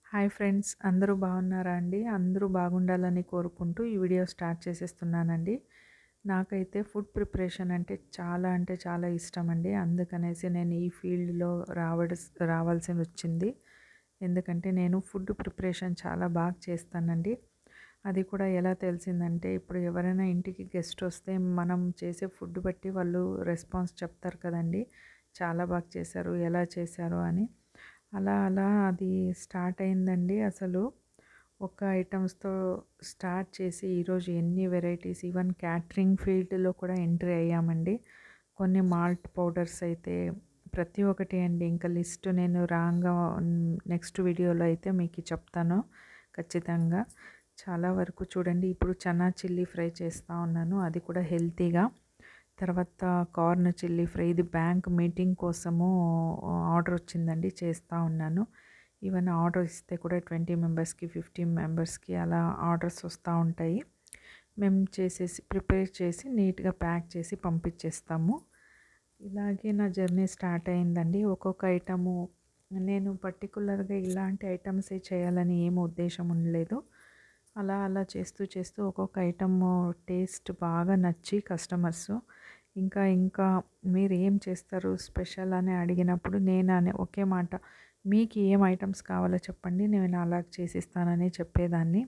Hi friends, అందరూ బాగున్నారా అండి? అందరూ బాగుండాలని కోరుకుంటూ ఈ వీడియో స్టార్ట్ చేసేస్తున్నానండి. నాకైతే ఫుడ్ ప్రిపరేషన్ అంటే చాలా ఇష్టమండి. అందుకనేసి నేను ఈ ఫీల్డ్‌లో రావాల్సి వచ్చింది. ఎందుకంటే నేను ఫుడ్ ప్రిపరేషన్ చాలా బాగా చేస్తానండి. అది కూడా ఎలా తెలిసిందంటే, ఇప్పుడు ఎవరైనా ఇంటికి గెస్ట్ వస్తే మనం చేసే ఫుడ్ బట్టి వాళ్ళు రెస్పాన్స్ చెప్తారు కదండీ! చాలా బాగా చేశారు, ఎలా చేశారు అని. అలా అలా అది స్టార్ట్ అయిందండి అసలు. ఒక ఐటమ్స్‌తో స్టార్ట్ చేసి ఈరోజు ఎన్ని వెరైటీస్, ఈవెన్ క్యాటరింగ్ ఫీల్డ్‌లో కూడా ఎంట్రీ అయ్యామండి. కొన్ని మాల్ట్ పౌడర్స్ అయితే ప్రతి ఒక్కటి అండి. ఇంకా లిస్ట్ నేను రాంగా నెక్స్ట్ వీడియోలో అయితే మీకు చెప్తాను ఖచ్చితంగా. చాలా వరకు చూడండి, ఇప్పుడు చనా చిల్లీ ఫ్రై చేస్తూ ఉన్నాను. అది కూడా హెల్తీగా. తర్వాత కార్న్ చిల్లీ ఫ్రై, ఇది బ్యాంక్ మీటింగ్ కోసము ఆర్డర్ వచ్చిందండి, చేస్తూ ఉన్నాను. ఈవెన్ ఆర్డర్ ఇస్తే కూడా 20 మెంబర్స్కి, 15 మెంబర్స్కి అలా ఆర్డర్స్ వస్తూ ఉంటాయి. మేము ప్రిపేర్ చేసి నీట్గా ప్యాక్ చేసి పంపించేస్తాము. ఇలాగే నా జర్నీ స్టార్ట్ అయిందండి. ఒక్కొక్క ఐటము నేను పర్టికులర్గా ఇలాంటి ఐటమ్సే చేయాలని ఏం ఉద్దేశం ఉండలేదు. అలా అలా చేస్తూ చేస్తూ ఒక్కొక్క ఐటము టేస్ట్ బాగా నచ్చి కస్టమర్సు ఇంకా ఇంకా మీరు ఏం చేస్తారు స్పెషల్ అని అడిగినప్పుడు నేను ఒకే మాట, మీకు ఏం ఐటమ్స్ కావాలో చెప్పండి, నేను అలా చేసిస్తానని చెప్పేదాన్ని.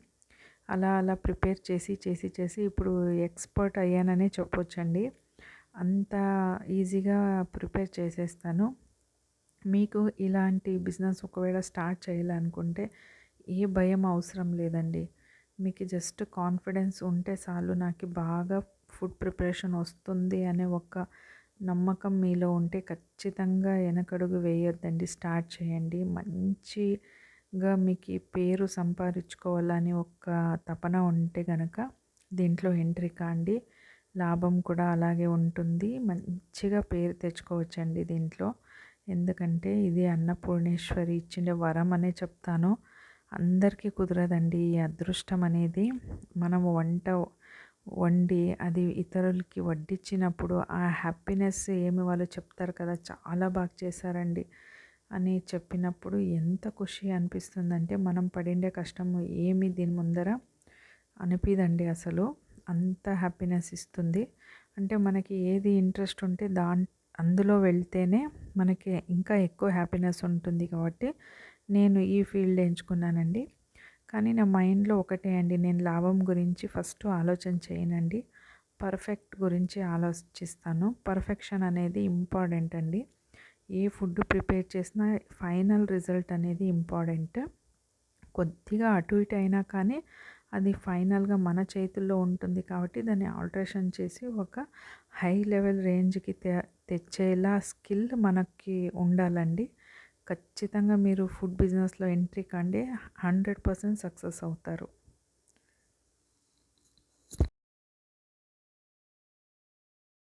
అలా అలా ప్రిపేర్ చేసి చేసి చేసి ఇప్పుడు ఎక్స్పర్ట్ అయ్యాననే చెప్పొచ్చండి. అంత ఈజీగా ప్రిపేర్ చేసేస్తాను. మీకు ఇలాంటి బిజినెస్ ఒకవేళ స్టార్ట్ చేయాలనుకుంటే ఏ భయం అవసరం లేదండి. మీకు జస్ట్ కాన్ఫిడెన్స్ ఉంటే చాలు. నాకు బాగా ఫుడ్ ప్రిపరేషన్ వస్తుంది అనే ఒక నమ్మకం మీలో ఉంటే ఖచ్చితంగా వెనకడుగు వేయొద్దండి. స్టార్ట్ చేయండి. మంచిగా మీకు పేరు సంపాదించుకోవాలని ఒక తపన ఉంటే గనక దీంట్లో ఎంట్రీ కాండి. లాభం కూడా అలాగే ఉంటుంది. మంచిగా పేరు తెచ్చుకోవచ్చండి దీంట్లో. ఎందుకంటే ఇది అన్నపూర్ణేశ్వరి ఇచ్చిన వరం అనే చెప్తాను. అందరికీ కుదరదండి ఈ అదృష్టం అనేది. మనము వండి అది ఇతరులకి వడ్డించినప్పుడు ఆ హ్యాపీనెస్ ఏమి వాళ్ళు చెప్తారు కదా, చాలా బాగా చేశారండి అని చెప్పినప్పుడు ఎంత ఖుషి అనిపిస్తుందంటే, మనం పడిండే కష్టం ఏమి దీని ముందర అనిపిదండి అసలు. అంత హ్యాపీనెస్ ఇస్తుంది. అంటే మనకి ఏది ఇంట్రెస్ట్ ఉంటే అందులో వెళ్తేనే మనకి ఇంకా ఎక్కువ హ్యాపీనెస్ ఉంటుంది కాబట్టి నేను ఈ ఫీల్డ్ ఎంచుకున్నానండి. కానీ నా మైండ్లో ఒకటే అండి, నేను లాభం గురించి ఫస్ట్ ఆలోచన చేయనండి. పర్ఫెక్ట్ గురించి ఆలోచిస్తాను. పర్ఫెక్షన్ అనేది ఇంపార్టెంట్ అండి. ఏ ఫుడ్ ప్రిపేర్ చేసినా ఫైనల్ రిజల్ట్ అనేది ఇంపార్టెంట్. కొద్దిగా అటు ఇటు అయినా కానీ అది ఫైనల్గా మన చేతుల్లో ఉంటుంది కాబట్టి దాన్ని ఆల్టరేషన్ చేసి ఒక హై లెవెల్ రేంజ్కి తెచ్చేలా స్కిల్ మనకి ఉండాలండి. ఖచ్చితంగా మీరు ఫుడ్ బిజినెస్లో ఎంట్రీ కండి 100% సక్సెస్ అవుతారు.